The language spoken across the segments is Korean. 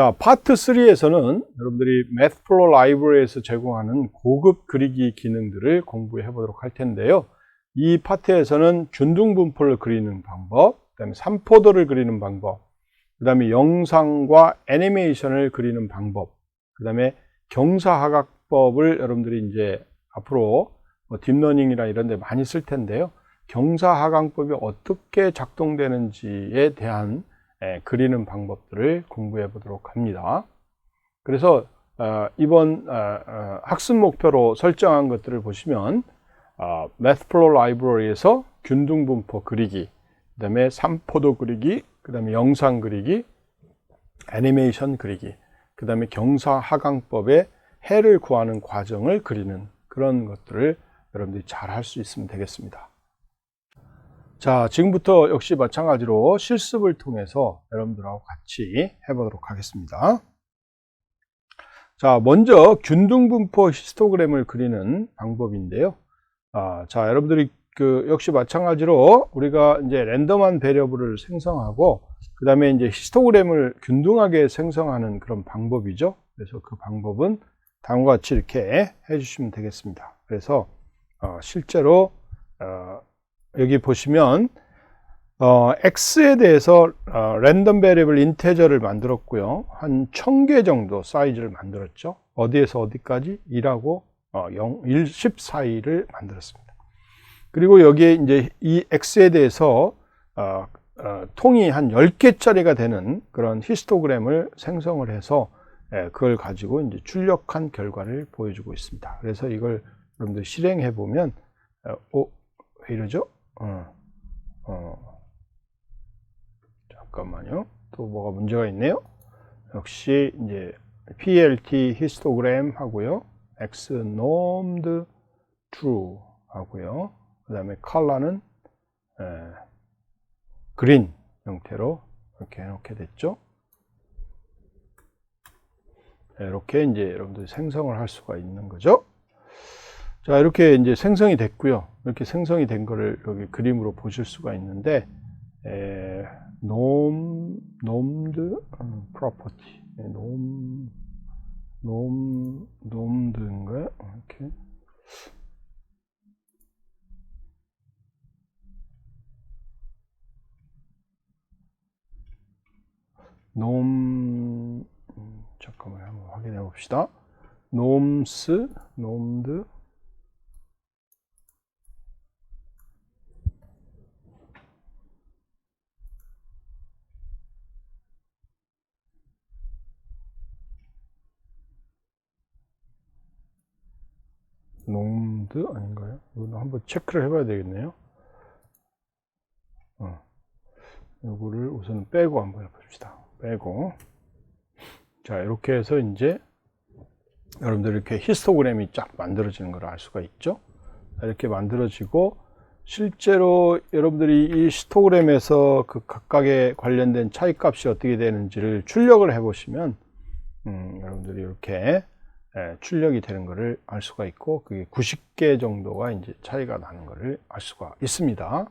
자, 파트 3에서는 여러분들이 매트플로우 라이브러리에서 제공하는 고급 그리기 기능들을 공부해 보도록 할 텐데요. 이 파트에서는 균등분포를 그리는 방법, 그 다음에 삼포도를 그리는 방법, 그 다음에 영상과 애니메이션을 그리는 방법, 그 다음에 경사하각법을 여러분들이 이제 앞으로 딥러닝이나 이런 데 많이 쓸 텐데요. 경사하각법이 어떻게 작동되는지에 대한 그리는 방법들을 공부해 보도록 합니다. 그래서 이번 학습 목표로 설정한 것들을 보시면 매트플로우 라이브러리에서 균등분포 그리기, 그 다음에 삼포도 그리기, 그 다음에 영상 그리기, 애니메이션 그리기, 그 다음에 경사하강법의 해를 구하는 과정을 그리는 그런 것들을 여러분들이 잘 할 수 있으면 되겠습니다. 자, 지금부터 역시 마찬가지로 실습을 통해서 여러분들하고 같이 해보도록 하겠습니다. 자, 먼저 균등분포 히스토그램을 그리는 방법인데요. 자, 여러분들이 역시 마찬가지로 우리가 이제 랜덤한 베리어블을 생성하고 그 다음에 이제 히스토그램을 균등하게 생성하는 그런 방법이죠. 그래서 그 방법은 다음과 같이 이렇게 해주시면 되겠습니다. 그래서 실제로 여기 보시면 x에 대해서 랜덤 베리어블 인테저를 만들었고요. 한 1000개 정도 사이즈를 만들었죠. 어디에서 어디까지? 1하고 1, 10 사이를 만들었습니다. 그리고 여기에 이제 이 x에 대해서 통이 한 10개짜리가 되는 그런 히스토그램을 생성을 해서 그걸 가지고 이제 출력한 결과를 보여주고 있습니다. 그래서 이걸 여러분들 실행해 보면 왜 이러죠? 잠깐만요. 또 뭐가 문제가 있네요. 역시 이제 plt 히스토그램 하고요. x normed true 하고요. 그 다음에 컬러는 그린 형태로 이렇게 해놓게 됐죠. 이렇게 이제 여러분들이 생성을 할 수가 있는 거죠. 자, 이렇게 이제 생성이 됐고요. 이렇게 생성이 된 거를 여기 그림으로 보실 수가 있는데, normed property, normed인가요? 이렇게. 잠깐만요. 한번 확인해 봅시다. normed 아닌가요? 이거 한번 체크를 해봐야 되겠네요. 요거를 우선 빼고 한번 해봅시다. 빼고. 자, 이렇게 해서 이제 여러분들 이렇게 히스토그램이 쫙 만들어지는 걸 알 수가 있죠. 이렇게 만들어지고 실제로 여러분들이 이 히스토그램에서 그 각각의 관련된 차이값이 어떻게 되는지를 출력을 해 보시면 여러분들이 이렇게 출력이 되는 것을 알 수가 있고 그게 90개 정도가 이제 차이가 나는 것을 알 수가 있습니다.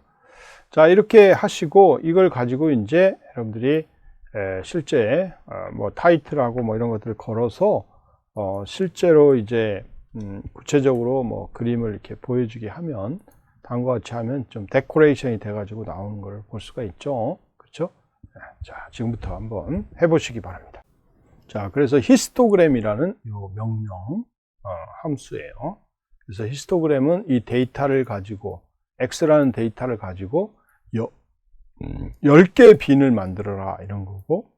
자, 이렇게 하시고 이걸 가지고 이제 여러분들이 실제 뭐 타이틀하고 뭐 이런 것들을 걸어서 실제로 이제 구체적으로 뭐 그림을 이렇게 보여주게 하면 다음과 같이 하면 좀 데코레이션이 돼 가지고 나오는 걸 볼 수가 있죠. 그렇죠? 자, 지금부터 한번 해보시기 바랍니다. 자, 그래서 히스토그램이라는 요 명령 함수예요. 그래서 히스토그램은 이 데이터를 가지고 x라는 데이터를 가지고 10개의 빈을 만들어라 이런 거고,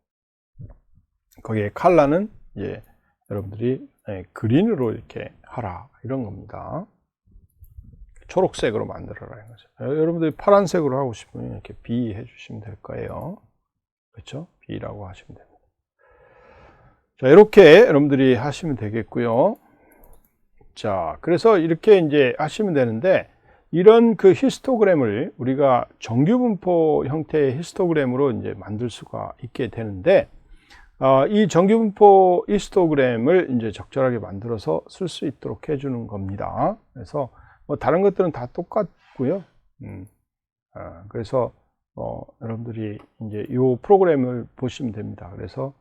거기에 컬러는 이제 여러분들이 그린으로 이렇게 하라 이런 겁니다. 초록색으로 만들어라 이런 거죠. 여러분들이 파란색으로 하고 싶으면 이렇게 B 해주시면 될 거예요. 그렇죠? B라고 하시면 됩니다. 자, 이렇게 여러분들이 하시면 되겠고요. 자, 그래서 이렇게 이제 하시면 되는데, 이런 그 히스토그램을 우리가 정규분포 형태의 히스토그램으로 이제 만들 수가 있게 되는데, 이 정규분포 히스토그램을 이제 적절하게 만들어서 쓸 수 있도록 해주는 겁니다. 그래서 뭐 다른 것들은 다 똑같고요. 그래서 여러분들이 이제 이 프로그램을 보시면 됩니다. 그래서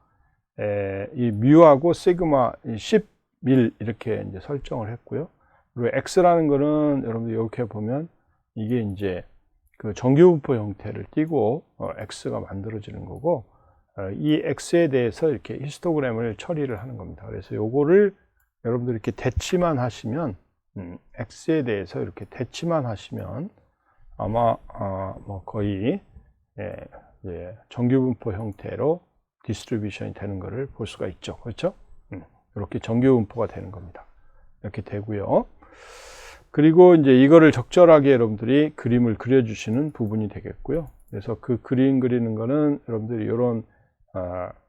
이 뮤하고 시그마 10밀 이렇게 이제 설정을 했고요. 그리고 x라는 거는 여러분들 이렇게 보면 이게 이제 그 정규분포 형태를 띄고 x가 만들어지는 거고, 이 x에 대해서 이렇게 히스토그램을 처리를 하는 겁니다. 그래서 요거를 여러분들 이렇게 대치만 하시면 x에 대해서 이렇게 대치만 하시면 아마 뭐 거의 정규분포 형태로 디스트리뷰션이 되는 것을 볼 수가 있죠. 그렇죠? 이렇게 정규분포가 되는 겁니다. 이렇게 되고요. 그리고 이제 이거를 적절하게 여러분들이 그림을 그려주시는 부분이 되겠고요. 그래서 그 그림 그리는 거는 여러분들이 이런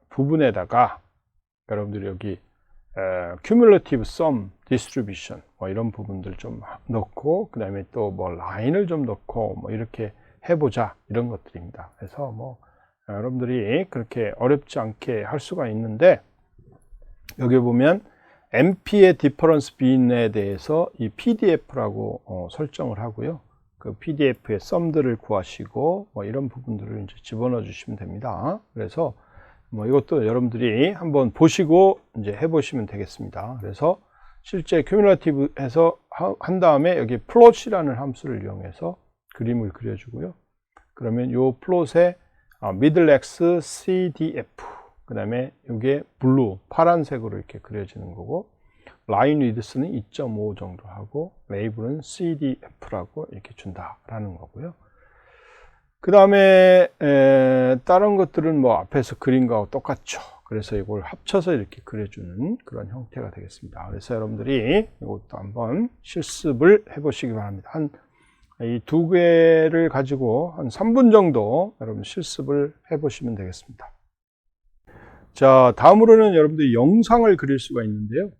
부분에다가 여러분들이 여기 cumulative sum distribution 뭐 이런 부분들 좀 넣고, 그 다음에 또 뭐 라인을 좀 넣고 뭐 이렇게 해보자, 이런 것들입니다. 그래서 뭐 여러분들이 그렇게 어렵지 않게 할 수가 있는데, 여기 보면 MP의 difference bin에 대해서 이 PDF라고 설정을 하고요. 그 PDF의 썸들을 구하시고 뭐 이런 부분들을 이제 집어넣어 주시면 됩니다. 그래서 뭐 이것도 여러분들이 한번 보시고 이제 해보시면 되겠습니다. 그래서 실제 큐뮬러티브 해서 한 다음에 여기 플롯이라는 함수를 이용해서 그림을 그려주고요. 그러면 요 플롯에 middle x CDF, 그 다음에 이게 블루, 파란색으로 이렇게 그려지는 거고, 라인 위드스는 2.5 정도 하고, 레이블은 CDF라고 이렇게 준다라는 거고요. 그 다음에 다른 것들은 뭐 앞에서 그린 거하고 똑같죠. 그래서 이걸 합쳐서 이렇게 그려주는 그런 형태가 되겠습니다. 그래서 여러분들이 이것도 한번 실습을 해보시기 바랍니다. 이 두 개를 가지고 한 3분 정도 여러분 실습을 해보시면 되겠습니다. 자, 다음으로는 여러분들이 영상을 그릴 수가 있는데요.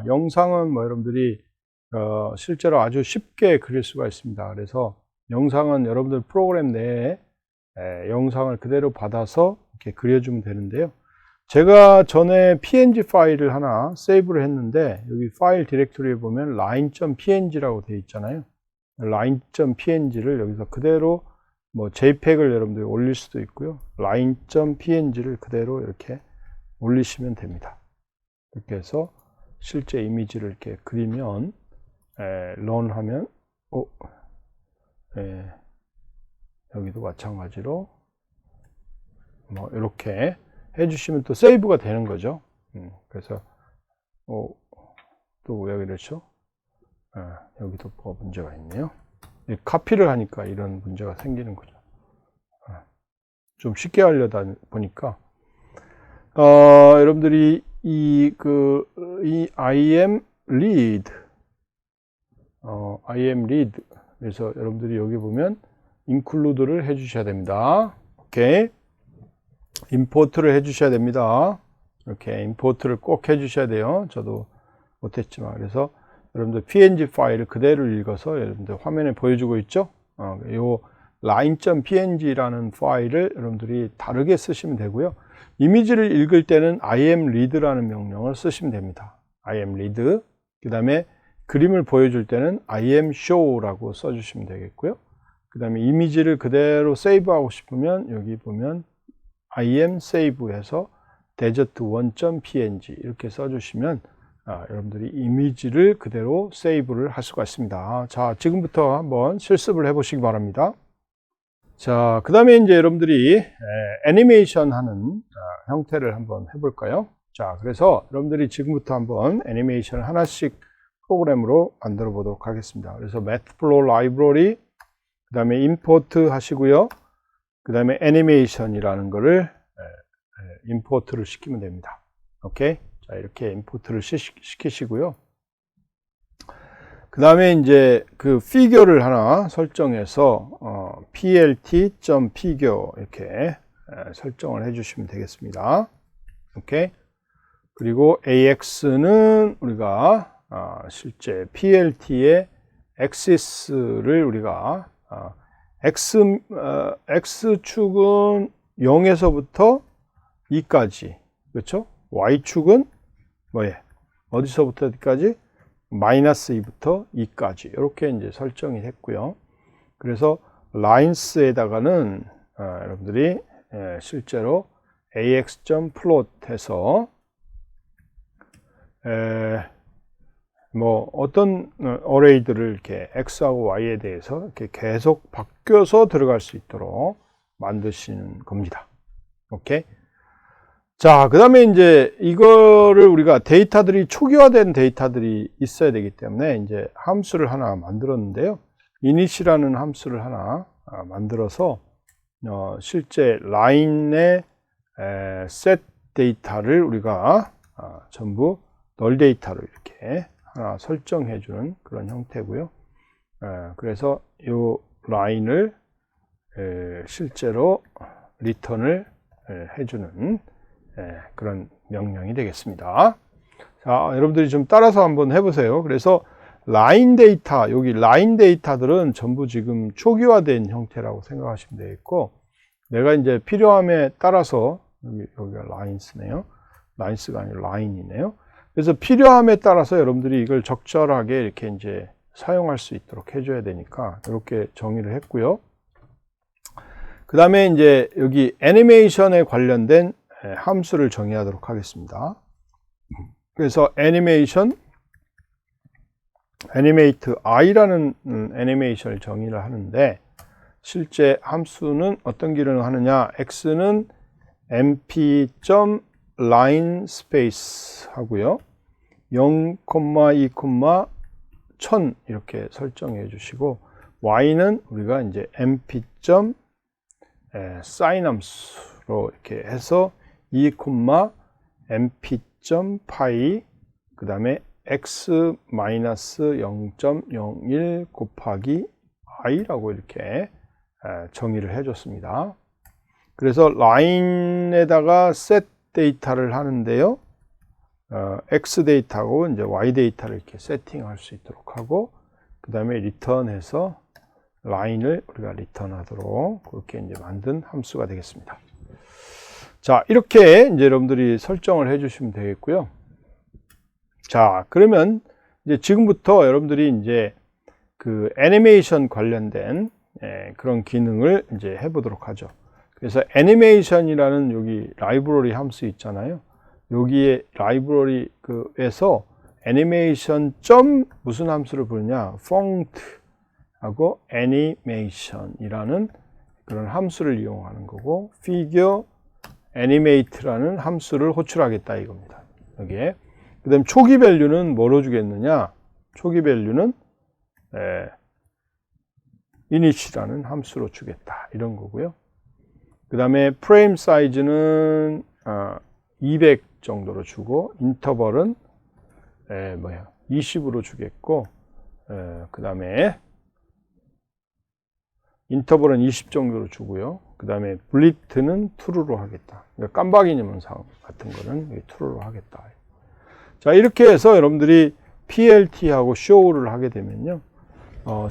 영상은 뭐 여러분들이 실제로 아주 쉽게 그릴 수가 있습니다. 그래서 영상은 여러분들 프로그램 내에 영상을 그대로 받아서 이렇게 그려주면 되는데요. 제가 전에 png 파일을 하나 세이브를 했는데, 여기 파일 디렉토리에 보면 line.png라고 되어 있잖아요. line.png를 여기서 그대로 뭐 jpeg을 여러분들이 올릴 수도 있고요. line.png를 그대로 이렇게 올리시면 됩니다. 이렇게 해서 실제 이미지를 이렇게 그리면 run 하면 여기도 마찬가지로 뭐 이렇게 해주시면 또 세이브가 되는 거죠. 그래서 또 왜 그렇죠? 여기도 뭐 문제가 있네요. 카피를 하니까 이런 문제가 생기는 거죠. 좀 쉽게 하려다 보니까 여러분들이 이 I am read 그래서 여러분들이 여기 보면 include를 해 주셔야 됩니다. 오케이. import를 해 주셔야 됩니다. 이렇게 import를 꼭 해 주셔야 돼요. 저도 못했지만. 그래서 여러분들 png 파일을 그대로 읽어서 여러분들 화면에 보여주고 있죠. 요 line.png라는 파일을 여러분들이 다르게 쓰시면 되고요. 이미지를 읽을 때는 imread라는 명령을 쓰시면 됩니다. imread. 그 다음에 그림을 보여줄 때는 imshow라고 써주시면 되겠고요. 그 다음에 이미지를 그대로 세이브하고 싶으면 여기 보면 imsave 해서 desert1.png 이렇게 써주시면 여러분들이 이미지를 그대로 세이브를 할 수가 있습니다. 자, 지금부터 한번 실습을 해 보시기 바랍니다. 자, 그 다음에 이제 여러분들이 애니메이션 하는 형태를 한번 해볼까요? 자, 그래서 여러분들이 지금부터 한번 애니메이션을 하나씩 프로그램으로 만들어 보도록 하겠습니다. 그래서 Mathflow 라이브러리, 그 다음에 import 하시고요. 그 다음에 애니메이션이라는 거를 임포트를 시키면 됩니다. 오케이? 자, 이렇게 임포트를 시키시고요. 그 다음에 이제 그 피규어를 하나 설정해서 plt.figure 이렇게 설정을 해주시면 되겠습니다. 오케이. 그리고 ax는 우리가 실제 plt의 axis를 우리가 x축은 0에서부터 2까지, 그렇죠? y축은 뭐예? 어디서부터 어디까지? 마이너스 2부터 2까지 이렇게 이제 설정이 했고요. 그래서 lines에다가는 여러분들이 실제로 ax.plot 해서 뭐 어떤 어레이들을 이렇게 x하고 y에 대해서 이렇게 계속 바뀌어서 들어갈 수 있도록 만드시는 겁니다. 오케이. 자, 그 다음에 이제 이거를 우리가 데이터들이 초기화된 데이터들이 있어야 되기 때문에 이제 함수를 하나 만들었는데요. init이라는 함수를 하나 만들어서 실제 라인의 set 데이터를 우리가 전부 null 데이터로 이렇게 하나 설정해 주는 그런 형태고요. 그래서 이 라인을 실제로 리턴을 해주는 그런 명령이 되겠습니다. 자, 여러분들이 좀 따라서 한번 해보세요. 그래서 라인 데이터, 여기 라인 데이터들은 전부 지금 초기화된 형태라고 생각하시면 되겠고, 내가 이제 필요함에 따라서 여기가 라인스네요. 라인스가 아니라 라인이네요. 그래서 필요함에 따라서 여러분들이 이걸 적절하게 이렇게 이제 사용할 수 있도록 해줘야 되니까 이렇게 정의를 했고요. 그 다음에 이제 여기 애니메이션에 관련된 함수를 정의하도록 하겠습니다. 그래서 애니메이션, 애니메이트 i라는 애니메이션을 정의를 하는데, 실제 함수는 어떤 기능을 하느냐, x는 mp.linespace 하고요, 0, 2, 1000 이렇게 설정해 주시고, y는 우리가 이제 mp.sign 함수로 이렇게 해서 2, mp.py 그 다음에 x-0.01 곱하기 i라고 이렇게 정의를 해줬습니다. 그래서 라인에다가 set 데이터를 하는데요. x 데이터하고 이제 y 데이터를 이렇게 세팅할 수 있도록 하고, 그 다음에 리턴해서 라인을 우리가 리턴하도록 그렇게 이제 만든 함수가 되겠습니다. 자, 이렇게 이제 여러분들이 설정을 해주시면 되겠고요. 자, 그러면 이제 지금부터 여러분들이 이제 그 애니메이션 관련된 그런 기능을 이제 해보도록 하죠. 그래서 애니메이션이라는 여기 라이브러리 함수 있잖아요. 여기에 라이브러리에서 애니메이션 점 무슨 함수를 부르냐, funct 하고 애니메이션이라는 그런 함수를 이용하는 거고, figure animate라는 함수를 호출하겠다 이겁니다. 여기에. 그 다음 초기 밸류는 뭐로 주겠느냐, 초기 밸류는 init이라는 함수로 주겠다 이런 거고요. 그 다음에 프레임 사이즈는 200 정도로 주고, 인터벌은 20으로 주겠고, 그 다음에 인터벌은 20 정도로 주고요. 그 다음에 블리트는 true로 하겠다. 그러니까 깜박이 녀문상 같은 거는 true로 하겠다. 자, 이렇게 해서 여러분들이 plt하고 show를 하게 되면요,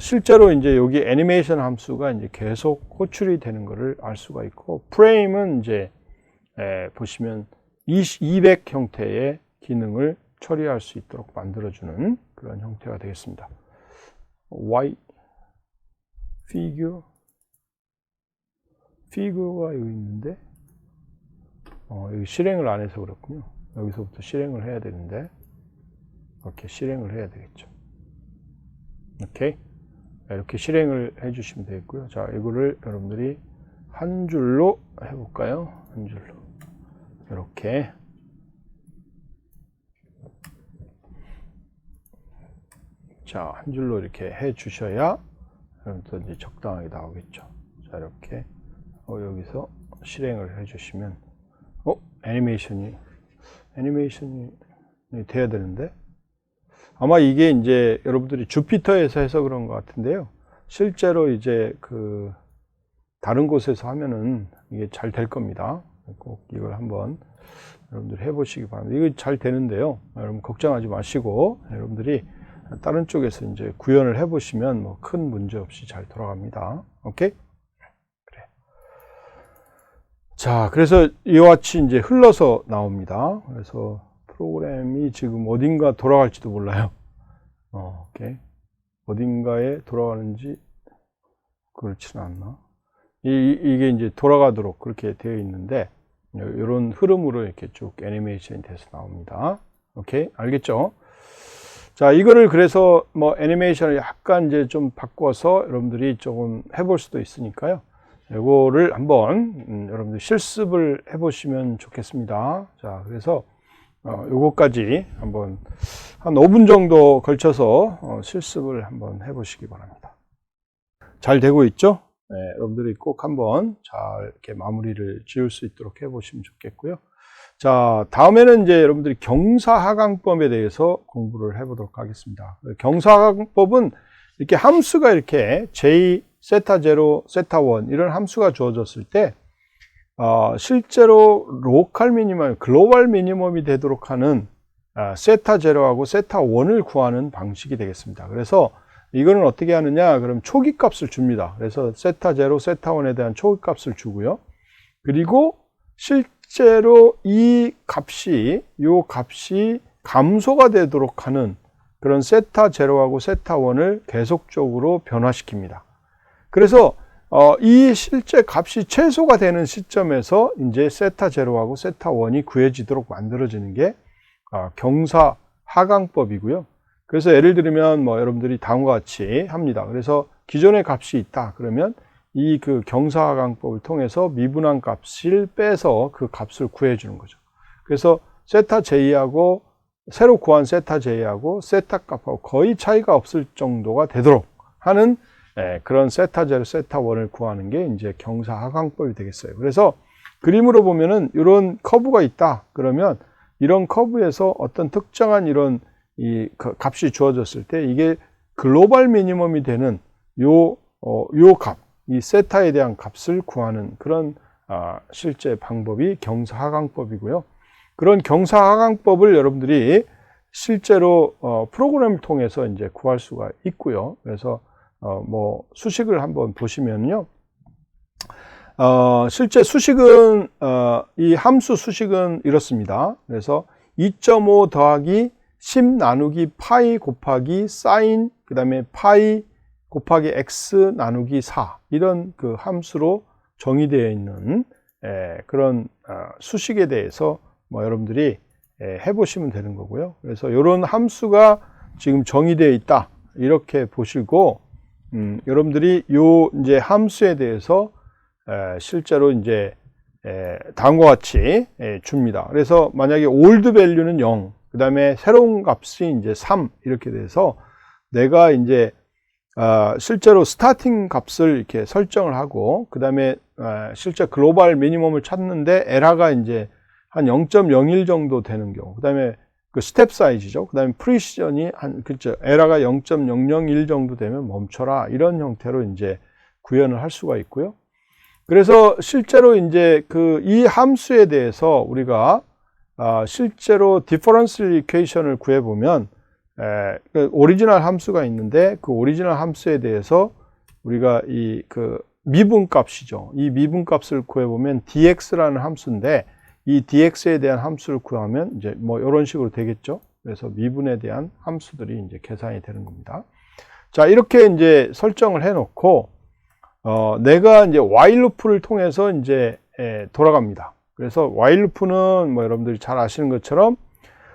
실제로 이제 여기 애니메이션 함수가 이제 계속 호출이 되는 것을 알 수가 있고, 프레임은 이제 보시면 200 형태의 기능을 처리할 수 있도록 만들어주는 그런 형태가 되겠습니다. y figure가 여기 있는데, 여기 실행을 안 해서 그렇군요. 여기서부터 실행을 해야 되는데, 이렇게 실행을 해야 되겠죠. 오케이. 이렇게 실행을 해 주시면 되겠고요. 자, 이거를 여러분들이 한 줄로 해볼까요? 한 줄로. 이렇게. 자, 한 줄로 이렇게 해 주셔야 여러분들 이제 적당하게 나오겠죠. 자, 이렇게. 여기서 실행을 해 주시면, 애니메이션이 돼야 되는데, 아마 이게 이제 여러분들이 주피터에서 해서 그런 것 같은데요. 실제로 이제 그 다른 곳에서 하면은 이게 잘 될 겁니다. 꼭 이걸 한번 여러분들 해보시기 바랍니다. 이거 잘 되는데요. 여러분 걱정하지 마시고, 여러분들이 다른 쪽에서 이제 구현을 해보시면 뭐 큰 문제 없이 잘 돌아갑니다. 오케이? 그래. 자, 그래서 이와 같이 이제 흘러서 나옵니다. 그래서 프로그램이 지금 어딘가 돌아갈지도 몰라요. 오케이. 어딘가에 돌아가는지 그렇지는 않나. 이게 이제 돌아가도록 그렇게 되어 있는데, 이런 흐름으로 이렇게 쭉 애니메이션이 돼서 나옵니다. 오케이, 알겠죠? 자, 이거를 그래서 뭐 애니메이션을 약간 이제 좀 바꿔서 여러분들이 조금 해볼 수도 있으니까요. 이거를 한번 여러분들 실습을 해보시면 좋겠습니다. 자, 그래서 요거까지 한번 한 5분 정도 걸쳐서 실습을 한번 해보시기 바랍니다. 잘 되고 있죠? 네, 여러분들이 꼭 한번 잘 이렇게 마무리를 지을 수 있도록 해보시면 좋겠고요. 자, 다음에는 이제 여러분들이 경사하강법에 대해서 공부를 해보도록 하겠습니다. 경사하강법은 이렇게 함수가 이렇게 j, 세타 0, 세타 1 이런 함수가 주어졌을 때 실제로 로컬 미니멈, 글로벌 미니멈이 되도록 하는 세타 0하고 세타 1을 구하는 방식이 되겠습니다. 그래서 이거는 어떻게 하느냐? 그럼 초기 값을 줍니다. 그래서 세타 0, 세타 1에 대한 초기 값을 주고요. 그리고 실제로 이 값이 감소가 되도록 하는 그런 세타 0하고 세타 1을 계속적으로 변화시킵니다. 그래서 이 실제 값이 최소가 되는 시점에서 이제 세타 0하고 세타 1이 구해지도록 만들어지는 게 경사 하강법이고요. 그래서 예를 들면 뭐 여러분들이 다음과 같이 합니다. 그래서 기존의 값이 있다 그러면 이 그 경사하강법을 통해서 미분한 값을 빼서 그 값을 구해 주는 거죠. 그래서 세타 j하고 새로 구한 세타 j하고 세타 값하고 거의 차이가 없을 정도가 되도록 하는 그런 세타 0, 세타 1을 구하는 게 이제 경사하강법이 되겠어요. 그래서 그림으로 보면은 이런 커브가 있다 그러면 이런 커브에서 어떤 특정한 이런 이 값이 주어졌을 때 이게 글로벌 미니멈이 되는 요 값, 이 세타에 대한 값을 구하는 그런 실제 방법이 경사하강법이고요. 그런 경사하강법을 여러분들이 실제로 프로그램을 통해서 이제 구할 수가 있고요. 그래서 뭐 수식을 한번 보시면요. 실제 수식은 이 함수 수식은 이렇습니다. 그래서 2.5 더하기 10 나누기 파이 곱하기 사인 그 다음에 파이 곱하기 x 나누기 4 이런 그 함수로 정의되어 있는 그런 수식에 대해서 뭐 여러분들이 해보시면 되는 거고요. 그래서 이런 함수가 지금 정의되어 있다 이렇게 보시고 여러분들이 요 이제 함수에 대해서 실제로 이제 다음과 같이 줍니다. 그래서 만약에 old value는 0, 그 다음에 새로운 값이 이제 3 이렇게 돼서 내가 이제 실제로 스타팅 값을 이렇게 설정을 하고 그 다음에 실제 글로벌 미니멈을 찾는데 에러가 이제 한 0.01 정도 되는 경우, 그 다음에 그 스텝 사이즈죠. 그 다음에 프리시전이 그렇죠. 에러가 0.001 정도 되면 멈춰라. 이런 형태로 이제 구현을 할 수가 있고요. 그래서 실제로 이제 이 함수에 대해서 우리가 실제로 디퍼런셜 이퀘이션을 구해보면 그 오리지널 함수가 있는데 그 오리지널 함수에 대해서 우리가 이 미분값이죠. 이 미분값을 구해보면 dx라는 함수인데 이 dx에 대한 함수를 구하면 이제 뭐 이런 식으로 되겠죠. 그래서 미분에 대한 함수들이 이제 계산이 되는 겁니다. 자, 이렇게 이제 설정을 해놓고 내가 이제 while 루프를 통해서 이제 돌아갑니다. 그래서 while 루프는 뭐 여러분들이 잘 아시는 것처럼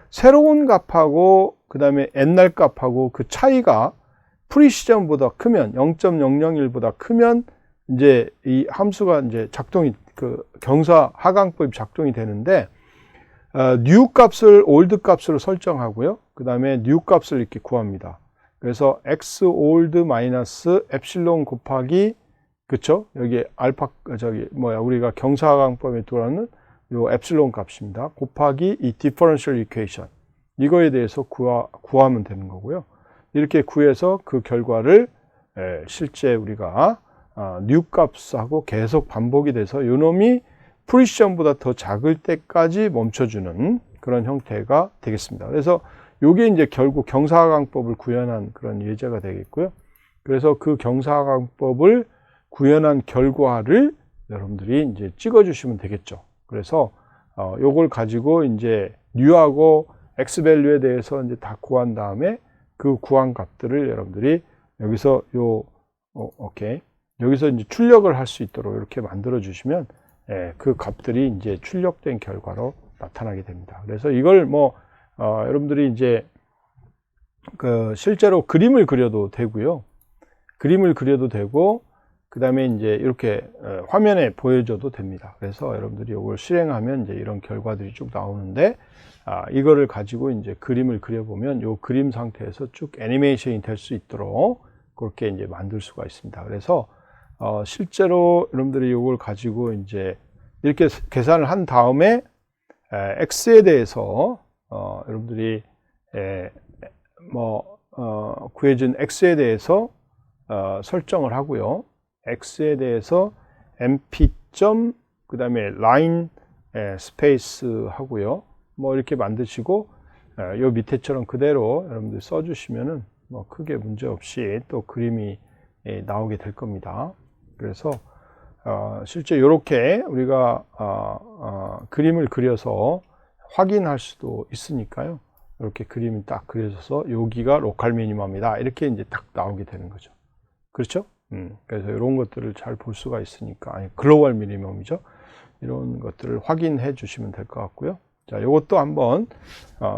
새로운 값하고 그 다음에 옛날 값하고 그 차이가 프리시전보다 크면 0.001보다 크면 이제 이 함수가 이제 작동이 경사 하강법이 작동이 되는데 new 값을 old 값으로 설정하고요. 그 다음에 new 값을 이렇게 구합니다. 그래서 x old 마이너스 엡실론 곱하기 그쵸? 여기 알파 우리가 경사하강법에 들어가는 요 엡실론 값입니다. 곱하기 이 디퍼런셜 이퀘이션 이거에 대해서 구하면 되는 거고요. 이렇게 구해서 그 결과를 실제 우리가 new 값하고 계속 반복이 돼서 요 놈이 프리시전보다 더 작을 때까지 멈춰주는 그런 형태가 되겠습니다. 그래서 요게 이제 결국 경사하강법을 구현한 그런 예제가 되겠고요. 그래서 그 경사하강법을 구현한 결과를 여러분들이 이제 찍어 주시면 되겠죠. 그래서 요걸 가지고 이제 new하고 x 밸류에 대해서 이제 다 구한 다음에 그 구한 값들을 여러분들이 여기서 여기서 이제 출력을 할 수 있도록 이렇게 만들어 주시면 그 값들이 이제 출력된 결과로 나타나게 됩니다. 그래서 이걸 여러분들이 이제 실제로 그림을 그려도 되고요. 그림을 그려도 되고, 그 다음에 이제 이렇게 화면에 보여줘도 됩니다. 그래서 여러분들이 이걸 실행하면 이제 이런 결과들이 쭉 나오는데, 이거를 가지고 이제 그림을 그려보면 이 그림 상태에서 쭉 애니메이션이 될 수 있도록 그렇게 이제 만들 수가 있습니다. 그래서 실제로 여러분들이 이걸 가지고 이제 이렇게 계산을 한 다음에 x에 대해서 여러분들이 구해진 x에 대해서 설정을 하고요. x에 대해서 mp 그 다음에 line 스페이스 하고요. 이렇게 만드시고 요 밑에처럼 그대로 여러분들 써주시면은 크게 문제 없이 또 그림이 나오게 될 겁니다. 그래서 실제 이렇게 우리가 그림을 그려서 확인할 수도 있으니까요. 이렇게 그림이 딱 그려져서 여기가 로컬 미니멈이다 이렇게 이제 딱 나오게 되는 거죠. 그렇죠? 그래서 이런 것들을 잘 볼 수가 있으니까 글로벌 미니멈이죠. 이런 것들을 확인해 주시면 될 것 같고요. 자, 이것도 한번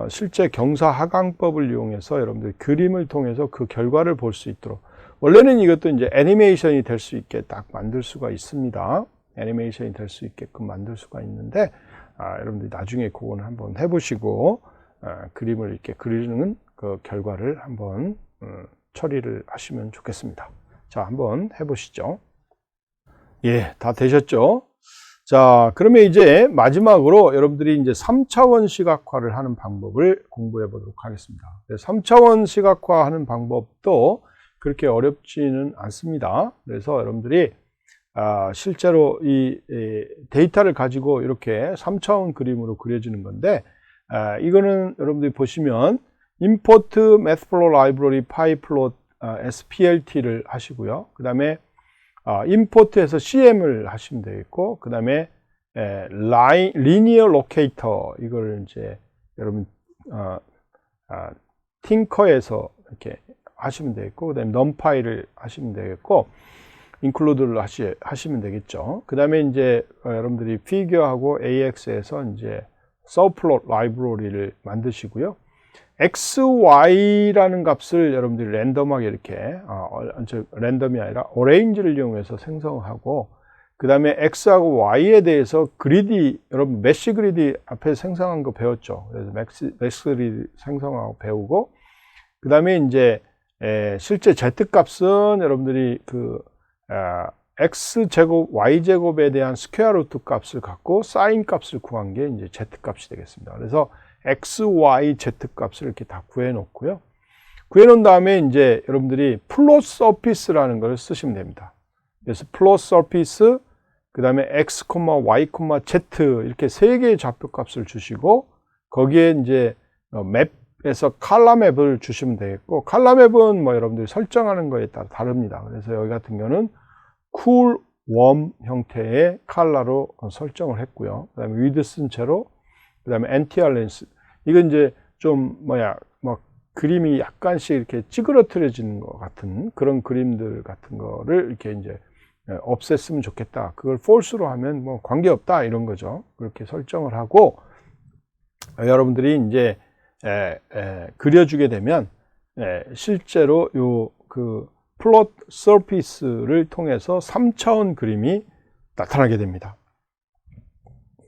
실제 경사 하강법을 이용해서 여러분들 그림을 통해서 그 결과를 볼 수 있도록, 원래는 이것도 이제 애니메이션이 될 수 있게 딱 만들 수가 있습니다. 애니메이션이 될 수 있게끔 만들 수가 있는데 여러분들이 나중에 그거는 한번 해보시고 그림을 이렇게 그리는 그 결과를 한번 처리를 하시면 좋겠습니다. 자, 한번 해보시죠. 예, 다 되셨죠? 자, 그러면 이제 마지막으로 여러분들이 이제 3차원 시각화를 하는 방법을 공부해 보도록 하겠습니다. 3차원 시각화 하는 방법도 그렇게 어렵지는 않습니다. 그래서 여러분들이 실제로 이 데이터를 가지고 이렇게 3차원 그림으로 그려지는 건데, 이거는 여러분들이 보시면 import mathflow library pyplot splt를 하시고요. 그 다음에 import에서 cm을 하시면 되겠고, 그 다음에 linear locator 이걸 이제 여러분 팅커에서 이렇게 하시면 되겠고, 그 다음에 numpy를 하시면 되겠고, include를 하시면 되겠죠. 그 다음에 이제 여러분들이 figure하고 ax에서 이제 subplot library를 만드시고요. x, y라는 값을 여러분들이 랜덤하게 이렇게 랜덤이 아니라 어레인지를 이용해서 생성하고, 그 다음에 x하고 y에 대해서 그리디, 여러분 메쉬 그리디 앞에 생성한 거 배웠죠. 그래서 메쉬 그리디 생성하고 배우고, 그 다음에 이제 실제 z 값은 여러분들이 x 제곱 y 제곱에 대한 스퀘어 루트 값을 갖고 사인 값을 구한 게 이제 z 값이 되겠습니다. 그래서 x, y, z 값을 이렇게 다 구해 놓고요. 구해 놓은 다음에 이제 여러분들이 플롯 서피스라는 걸 쓰시면 됩니다. 그래서 플롯 서피스, 그 다음에 x, y, z 이렇게 세 개의 좌표 값을 주시고, 거기에 이제 맵에서 칼라 맵을 주시면 되겠고, 칼라 맵은 여러분들이 설정하는 거에 따라 다릅니다. 그래서 여기 같은 경우는 쿨, 웜 형태의 칼라로 설정을 했고요. 그 다음에 위드 쓴 채로, 그 다음에 NTR 렌스. 이건 이제 좀 그림이 약간씩 이렇게 찌그러뜨려지는 것 같은 그런 그림들 같은 거를 이렇게 이제 없앴으면 좋겠다. 그걸 false로 하면 관계없다. 이런 거죠. 그렇게 설정을 하고, 여러분들이 이제 그려주게 되면 실제로 플롯 서피스를 통해서 3차원 그림이 나타나게 됩니다.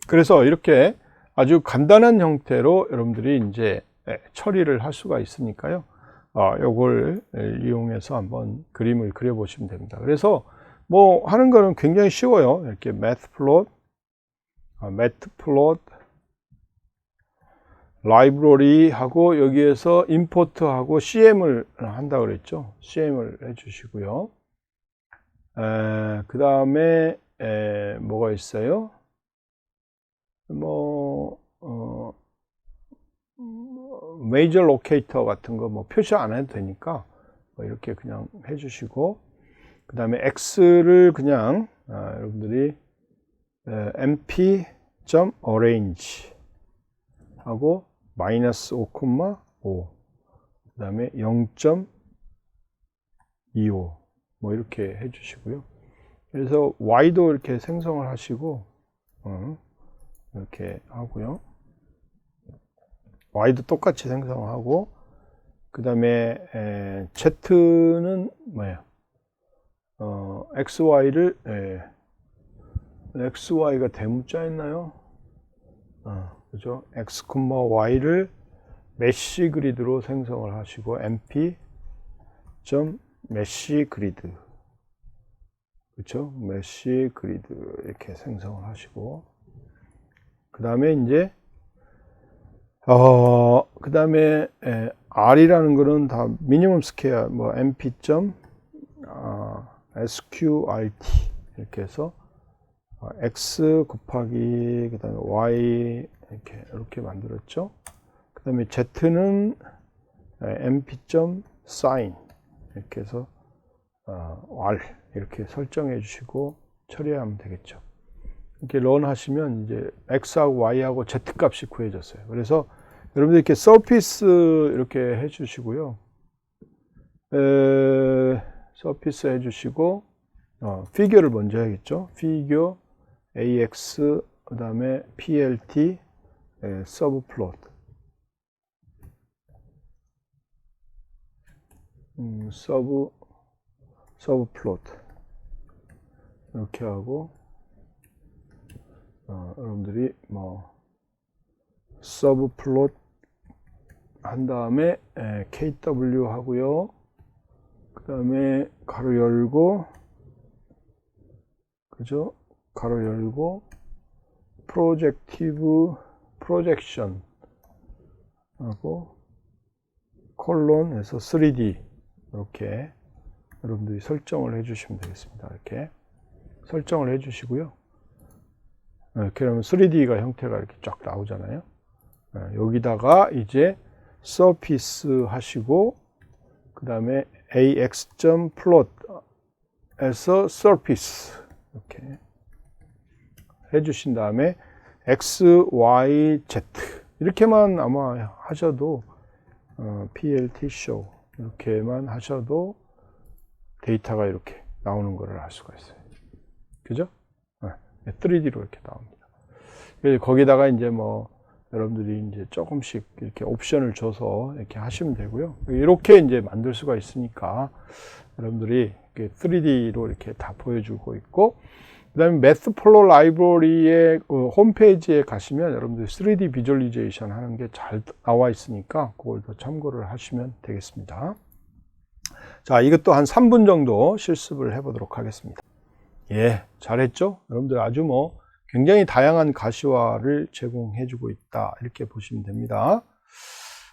그래서 이렇게 아주 간단한 형태로 여러분들이 이제 처리를 할 수가 있으니까요. 요걸 이용해서 한번 그림을 그려 보시면 됩니다. 그래서 하는 거는 굉장히 쉬워요. 이렇게 matplot 라이브러리 하고 여기에서 import 하고 cm을 한다 그랬죠. cm을 해 주시고요. 그 다음에 뭐가 있어요? 메이저 로케이터 같은 거 표시 안 해도 되니까 이렇게 그냥 해 주시고, 그 다음에 x를 그냥 여러분들이 mp.arrange 하고 마이너스 5,5, 그 다음에 0.25 이렇게 해 주시고요. 그래서 y도 이렇게 생성을 하시고, 이렇게 하고요. y도 똑같이 생성하고, 그 다음에 z는 뭐예요? xy를 xy가 대문자였나요? 그죠? x, y를 메쉬 그리드로 생성을 하시고 mp.메쉬 그리드, 그렇죠? 메쉬 그리드 이렇게 생성을 하시고, 그 다음에 이제 그 다음에 r이라는 거는 다 미니멈 스퀘어, 뭐 mp.sqrt 이렇게 해서 x 곱하기 그 다음에 y 이렇게 만들었죠. 그 다음에 z는 mp.sin 이렇게 해서 r 이렇게 설정해 주시고 처리하면 되겠죠. 이렇게 런 하시면 이제 x하고 y하고 z 값이 구해졌어요. 그래서 여러분들 이렇게 서피스 이렇게 해 주시고요. 서피스 해 주시고 피규어를 먼저 해야겠죠. 피규어 ax 그 다음에 plt 서브 플롯 서브 플롯 이렇게 하고, 여러분들이 뭐 서브 플롯 한 다음에 kw 하고요. 그 다음에 가로 열고, 그죠? 가로 열고 프로젝션 하고 콜론에서 3D 이렇게 여러분들이 설정을 해 주시면 되겠습니다. 이렇게 설정을 해 주시고요. 이렇게 하면 3D가 형태가 이렇게 쫙 나오잖아요. 여기다가 이제 서피스 하시고, 그 다음에 ax.plot에서 surface 이렇게 해 주신 다음에 x, y, z 이렇게만 아마 하셔도 plt show 이렇게만 하셔도 데이터가 이렇게 나오는 것을 알 수가 있어요. 그죠? 3D로 이렇게 나옵니다. 거기다가 이제 뭐 여러분들이 이제 조금씩 이렇게 옵션을 줘서 이렇게 하시면 되고요. 이렇게 이제 만들 수가 있으니까 여러분들이 3D로 이렇게 다 보여주고 있고, 그 다음에 매스플로우 라이브러리의 홈페이지에 가시면 여러분들 3D 비주얼리제이션 하는 게 잘 나와 있으니까 그걸 더 참고를 하시면 되겠습니다. 자, 이것도 한 3분 정도 실습을 해 보도록 하겠습니다. 예, 잘했죠? 여러분들 아주 뭐 굉장히 다양한 가시화를 제공해 주고 있다, 이렇게 보시면 됩니다.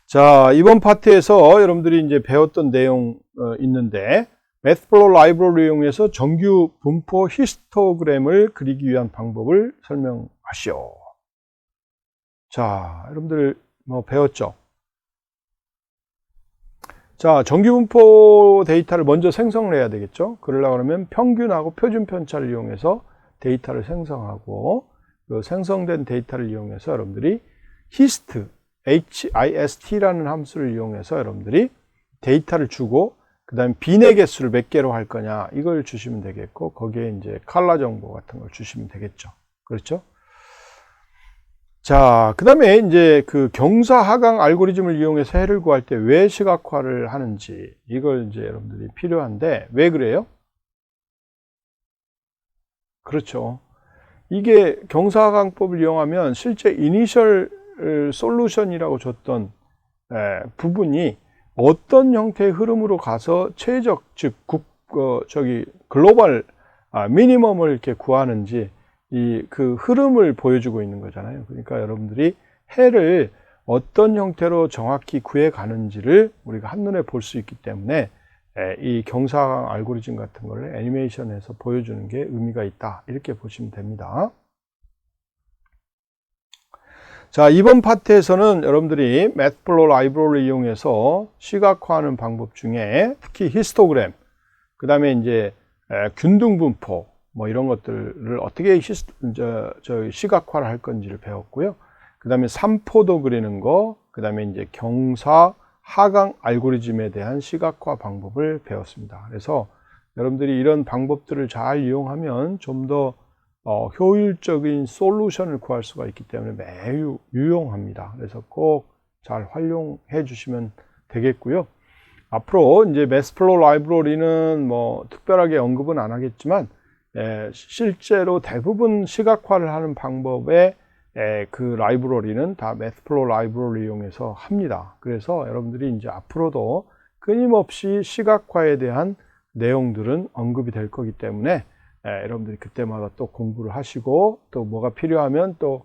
자, 이번 파트에서 여러분들이 이제 배웠던 내용 있는데, 매스플로우 라이브러리를 이용해서 정규 분포 히스토그램을 그리기 위한 방법을 설명하시오. 자, 여러분들 뭐 배웠죠? 자, 정규 분포 데이터를 먼저 생성을 해야 되겠죠. 그러려고 하면 평균하고 표준 편차를 이용해서 데이터를 생성하고, 그 생성된 데이터를 이용해서 여러분들이 hist라는 함수를 이용해서 여러분들이 데이터를 주고, 그 다음에 비내 개수를 몇 개로 할 거냐 이걸 주시면 되겠고, 거기에 이제 컬러 정보 같은 걸 주시면 되겠죠. 그렇죠? 자, 그 다음에 이제 그 경사 하강 알고리즘을 이용해서 해를 구할 때 왜 시각화를 하는지, 이걸 이제 여러분들이 필요한데, 왜 그래요? 그렇죠. 이게 경사 하강법을 이용하면 실제 이니셜 솔루션이라고 줬던 부분이 어떤 형태의 흐름으로 가서 최적, 즉 글로벌 미니멈을 이렇게 구하는지, 그 흐름을 보여주고 있는 거잖아요. 그러니까 여러분들이 해를 어떤 형태로 정확히 구해 가는지를 우리가 한눈에 볼 수 있기 때문에 이 경사하강 알고리즘 같은 걸 애니메이션에서 보여주는 게 의미가 있다, 이렇게 보시면 됩니다. 자, 이번 파트에서는 여러분들이 매스플로우 라이브러리를 이용해서 시각화하는 방법 중에 특히 히스토그램, 그 다음에 이제 균등분포 뭐 이런 것들을 어떻게 시각화를 할 건지를 배웠고요. 그 다음에 삼포도 그리는 거, 그 다음에 이제 경사 하강 알고리즘에 대한 시각화 방법을 배웠습니다. 그래서 여러분들이 이런 방법들을 잘 이용하면 좀 더 효율적인 솔루션을 구할 수가 있기 때문에 매우 유용합니다. 그래서 꼭 잘 활용해 주시면 되겠고요. 앞으로 이제 매스플로우 라이브러리는 뭐 특별하게 언급은 안 하겠지만 실제로 대부분 시각화를 하는 방법에 그 라이브러리는 다 매스플로우 라이브러리 이용해서 합니다. 그래서 여러분들이 이제 앞으로도 끊임없이 시각화에 대한 내용들은 언급이 될 거기 때문에 여러분들이 그때마다 또 공부를 하시고 또 뭐가 필요하면 또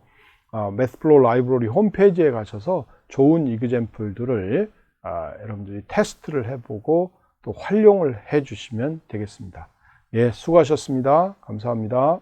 매스플로우 라이브러리 홈페이지에 가셔서 좋은 이그젬플들을 여러분들이 테스트를 해보고 또 활용을 해 주시면 되겠습니다. 예, 수고하셨습니다. 감사합니다.